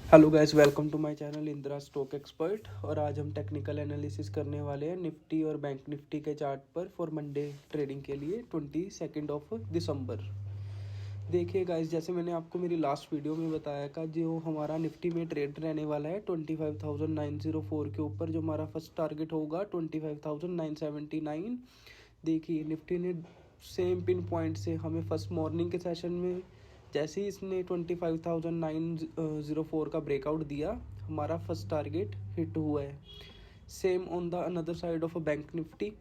Hello guys, welcome to my channel Indira stock expert. और आज हम टेक्निकल एनालिसिस करने वाले हैं निफ्टी और बैंक निफ्टी के चार्ट पर फॉर मंडे ट्रेडिंग के लिए 22 दिसंबर। देखिए गाइस, जैसे मैंने आपको मेरी लास्ट वीडियो में बताया था, जो हमारा निफ्टी में ट्रेड रहने वाला है 25,904 के ऊपर। जो हमारा फर्स्ट टारगेट होगा 25,979। देखिए निफ्टी ने सेम पिन पॉइंट से हमें फर्स्ट मॉर्निंग के सेशन में जैसे ही इसने 25,904 का ब्रेकआउट दिया, हमारा फर्स्ट टारगेट हिट हुआ है। Same on the another side of a bank Nifty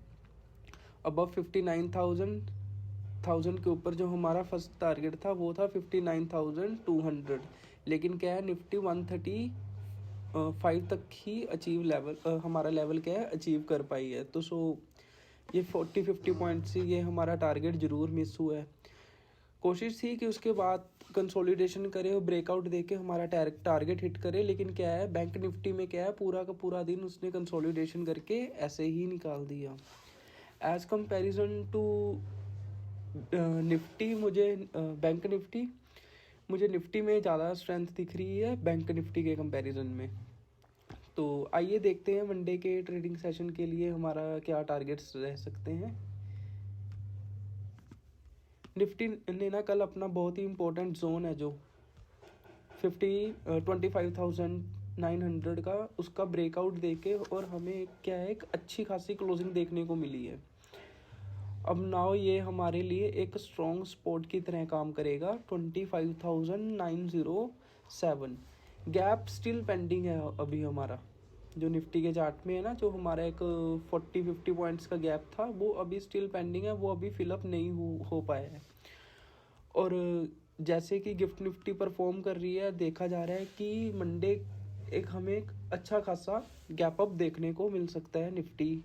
above 59,000 के ऊपर जो हमारा फर्स्ट टारगेट था वो था 59,200। लेकिन क्या है, निफ्टी 135 तक ही अचीव लेवल हमारा लेवल क्या है अचीव कर पाई है। तो ये 40-50 पॉइंट से ये हमारा टारगेट ज़रूर मिस हुआ है। कोशिश थी कि उसके बाद कंसोलिडेशन करे और ब्रेकआउट देके हमारा टारगेट हिट करे। लेकिन क्या है, बैंक निफ्टी में क्या है, पूरा का पूरा दिन उसने कंसोलिडेशन करके ऐसे ही निकाल दिया। एज कंपैरिजन टू निफ्टी मुझे निफ्टी में ज़्यादा स्ट्रेंथ दिख रही है बैंक निफ्टी के कंपैरिजन में। तो आइए देखते हैं मंडे के ट्रेडिंग सेशन के लिए हमारा क्या टारगेट्स रह सकते हैं। निफ्टी ने ना कल अपना बहुत ही इम्पोर्टेंट जोन है जो 25,900 का, उसका ब्रेकआउट देके और हमें क्या है एक अच्छी खासी क्लोजिंग देखने को मिली है। अब नाउ ये हमारे लिए एक स्ट्रॉन्ग सपोर्ट की तरह काम करेगा 25,907। गैप स्टिल पेंडिंग है अभी हमारा, जो निफ्टी के चार्ट में है ना, जो हमारा एक 40-50 पॉइंट्स का गैप था वो अभी स्टिल पेंडिंग है, वो अभी फिलअप नहीं हो पाया है। और जैसे कि गिफ्ट निफ्टी परफॉर्म कर रही है, देखा जा रहा है कि मंडे हमें एक अच्छा खासा गैप अप देखने को मिल सकता है निफ्टी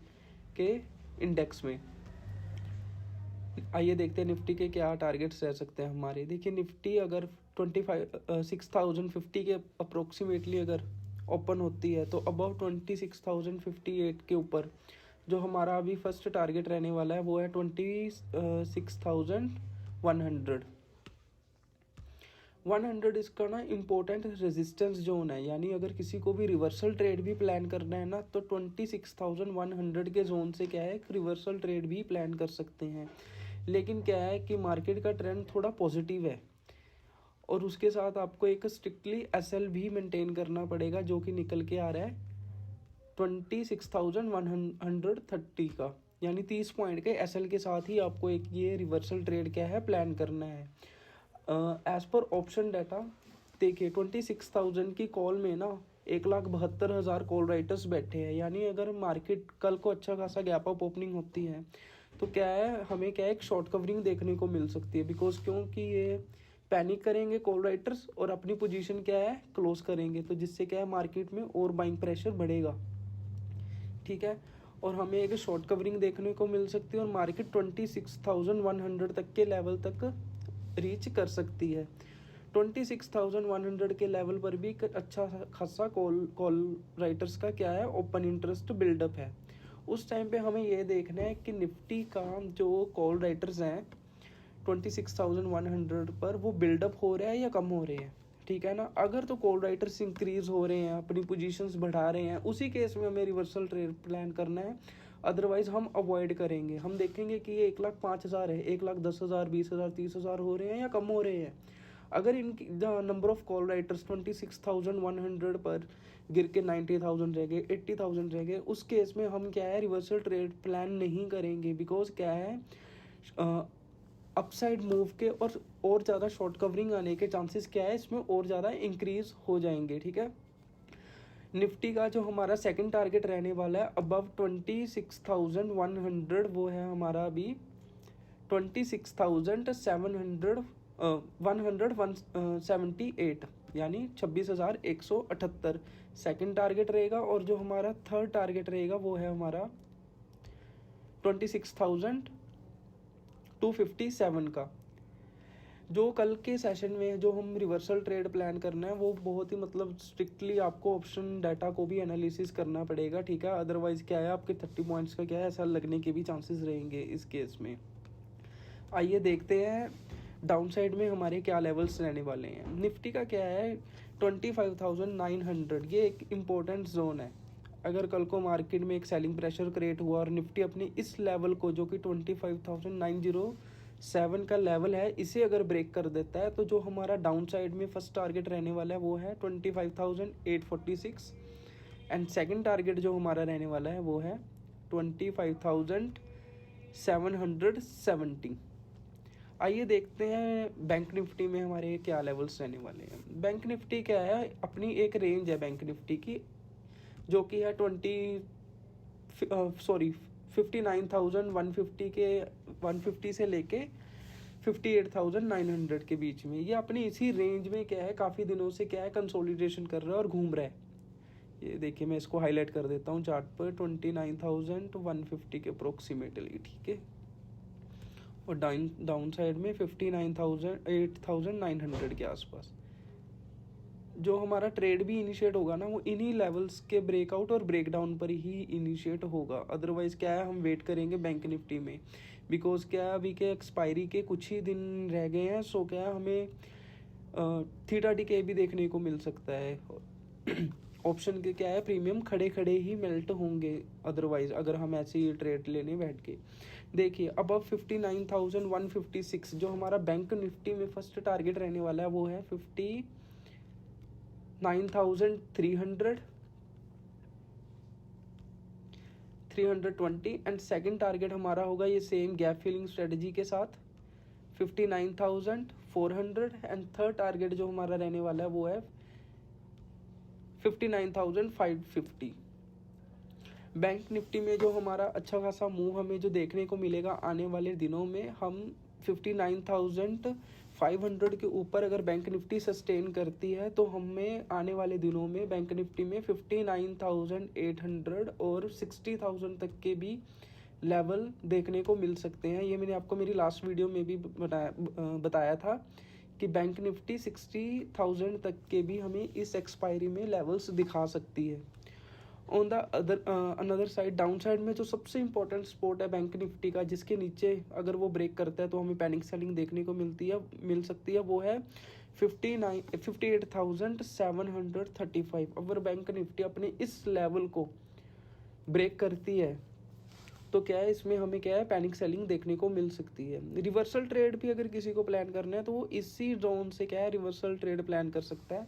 के इंडेक्स में। आइए देखते हैं निफ्टी के क्या टारगेट्स रह सकते हैं हमारे। देखिए निफ्टी अगर 6,050 के अप्रोक्सीमेटली अगर ओपन होती है तो अबव 26,058 के ऊपर जो हमारा अभी फर्स्ट टारगेट रहने वाला है वो है 26,100। 100 इसका ना इम्पोर्टेंट रेजिस्टेंस जोन है, यानी अगर किसी को भी रिवर्सल ट्रेड भी प्लान करना है ना तो 26,100 के जोन से क्या है रिवर्सल ट्रेड भी प्लान कर सकते हैं। लेकिन क्या है कि मार्केट का ट्रेंड थोड़ा पॉजिटिव है और उसके साथ आपको एक स्ट्रिक्टली एसएल भी मेंटेन करना पड़ेगा, जो कि निकल के आ रहा है 26,130 का, यानी 30 पॉइंट के एसएल के साथ ही आपको एक ये रिवर्सल ट्रेड क्या है प्लान करना है। एज पर ऑप्शन डाटा देखिए 26,000 की कॉल में ना 1,72,000 कॉल राइटर्स बैठे हैं, यानी अगर मार्केट कल को अच्छा खासा गैप अप ओपनिंग होती है तो क्या है हमें क्या है एक शॉर्ट कवरिंग देखने को मिल सकती है। बिकॉज क्योंकि ये पैनिक करेंगे कॉल राइटर्स और अपनी पोजीशन क्या है क्लोज करेंगे, तो जिससे क्या है मार्केट में और बाइंग प्रेशर बढ़ेगा। ठीक है, और हमें एक शॉर्ट कवरिंग देखने को मिल सकती है और मार्केट 26,100 तक के लेवल तक रीच कर सकती है। 26,100 के लेवल पर भी अच्छा खासा कॉल राइटर्स का क्या है ओपन इंटरेस्ट बिल्डअप है। उस टाइम पे हमें ये देखना है कि निफ्टी का जो कॉल राइटर्स हैं 26,100 पर वो बिल्डअप हो रहा है या कम हो रहे हैं। ठीक है ना, अगर तो कॉल राइटर्स इंक्रीज हो रहे हैं, अपनी पोजीशंस बढ़ा रहे हैं, उसी केस में हमें रिवर्सल ट्रेड प्लान करना है। अदरवाइज हम अवॉइड करेंगे, हम देखेंगे कि ये 1,05,000 है, 1,10,000, 20,000, 30,000 हो रहे हैं या कम हो रहे हैं। अगर इनकी नंबर ऑफ कॉल राइटर्स 26,100 पर गिर के 90,000 रह गए, 80,000 रह गए, उस केस में हम क्या है रिवर्सल ट्रेड प्लान नहीं करेंगे। बिकॉज क्या है अपसाइड मूव के और ज़्यादा शॉर्ट कवरिंग आने के चांसेस क्या है इसमें और ज़्यादा इंक्रीज हो जाएंगे। ठीक है, निफ्टी का जो हमारा सेकंड टारगेट रहने वाला है अबव 26,100, वो है हमारा अभी 26,178, यानी 26,178 सेकंड टारगेट रहेगा। और जो हमारा थर्ड टारगेट रहेगा वो है हमारा 26,257 का। जो कल के सेशन में जो हम रिवर्सल ट्रेड प्लान करना है वो बहुत ही मतलब स्ट्रिक्टली आपको ऑप्शन डाटा को भी एनालिसिस करना पड़ेगा। ठीक है, अदरवाइज क्या है आपके 30 पॉइंट्स का क्या है ऐसा लगने के भी चांसेस रहेंगे इस केस में। आइए देखते हैं डाउन साइड में हमारे क्या लेवल्स रहने वाले हैं। निफ्टी का क्या है 25,900, ये एक इम्पोर्टेंट जोन है। अगर कल को मार्केट में एक सेलिंग प्रेशर क्रिएट हुआ और निफ्टी अपने इस लेवल को, जो कि 25,907 का लेवल है, इसे अगर ब्रेक कर देता है तो जो हमारा डाउन साइड में फर्स्ट टारगेट रहने वाला है वो है 25,846 एंड सेकंड टारगेट जो हमारा रहने वाला है वो है 25,770। आइए देखते हैं बैंक निफ्टी में हमारे क्या लेवल्स रहने वाले हैं। बैंक निफ्टी क्या है, अपनी एक रेंज है बैंक निफ्टी की, जो कि है 59,150 के 150 से लेके 58,900 के बीच में। ये अपनी इसी रेंज में क्या है, काफ़ी दिनों से क्या है, कंसोलिडेशन कर रहा है और घूम रहा है। ये देखिए, मैं इसको हाईलाइट कर देता हूँ चार्ट पर, 29,150 के अप्रोक्सीमेटली, ठीक है। और डाउन साइड में 8,900 के आसपास। जो हमारा ट्रेड भी इनिशिएट होगा ना, वो इन्हीं लेवल्स के ब्रेकआउट और ब्रेकडाउन पर ही इनिशिएट होगा। अदरवाइज क्या है, हम वेट करेंगे बैंक निफ्टी में, बिकॉज क्या है, अभी के एक्सपायरी के कुछ ही दिन रह गए हैं। सो क्या है, हमें थीटा डीके भी देखने को मिल सकता है। ऑप्शन के क्या है, प्रीमियम खड़े खड़े ही मेल्ट होंगे अदरवाइज, अगर हम ऐसे ही ट्रेड लेने बैठ के। देखिए, अब 59,156 जो हमारा बैंक निफ्टी में फर्स्ट टारगेट रहने वाला है वो है 59,300 320 एंड सेकंड टारगेट हमारा होगा ये सेम गैप फिलिंग स्ट्रेटजी के साथ 59,400 एंड थर्ड टारगेट जो हमारा रहने वाला है वो है 59,550। बैंक निफ्टी में जो हमारा अच्छा खासा मूव हमें जो देखने को मिलेगा आने वाले दिनों में, हम 59,500 के ऊपर अगर बैंक निफ्टी सस्टेन करती है तो हमें आने वाले दिनों में बैंक निफ्टी में 59,800 और 60,000 तक के भी लेवल देखने को मिल सकते हैं। ये मैंने आपको मेरी लास्ट वीडियो में भी बताया था कि बैंक निफ्टी 60,000 तक के भी हमें इस एक्सपायरी में लेवल्स दिखा सकती है। On the another side, down side में जो सबसे इंपॉर्टेंट सपोर्ट है बैंक निफ्टी का, जिसके नीचे अगर वो ब्रेक करता है तो हमें पैनिक सेलिंग देखने को मिल सकती है, वो है 58,735। अगर बैंक निफ्टी अपने इस लेवल को ब्रेक करती है तो क्या है, इसमें हमें क्या है, पैनिक सेलिंग देखने को मिल सकती है। रिवर्सल ट्रेड भी अगर किसी को प्लान करना है तो वो इसी जोन से क्या है, रिवर्सल ट्रेड प्लान कर सकता है।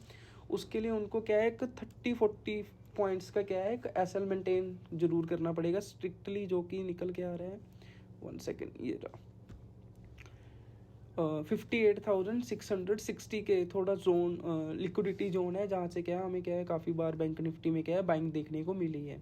उसके लिए उनको क्या है, एक 30-40 पॉइंट्स का क्या है, एक एसएल मेंटेन जरूर करना पड़ेगा स्ट्रिक्टली, जो कि निकल के आ रहा है 1 सेकेंड, ये रहा 58,660 के थोड़ा जोन लिक्विडिटी जोन है, जहाँ से क्या है, हमें क्या है, काफ़ी बार बैंक निफ्टी में क्या है, बाइंग देखने को मिली है।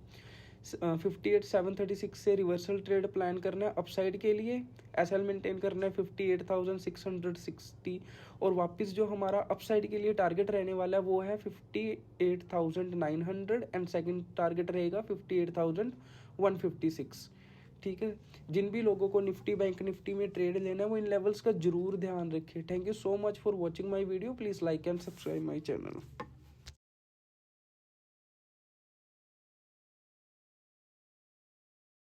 58,736 से रिवर्सल ट्रेड प्लान करना है अपसाइड के लिए, एसएल मेंटेन करना है 58,660 और वापस जो हमारा अपसाइड के लिए टारगेट रहने वाला है वो है 58,900 एंड सेकंड टारगेट रहेगा 58,156। ठीक है, जिन भी लोगों को निफ्टी बैंक निफ्टी में ट्रेड लेना है वो इन लेवल्स का जरूर ध्यान रखें। Thank you so much for watching my video. Please like and subscribe my channel.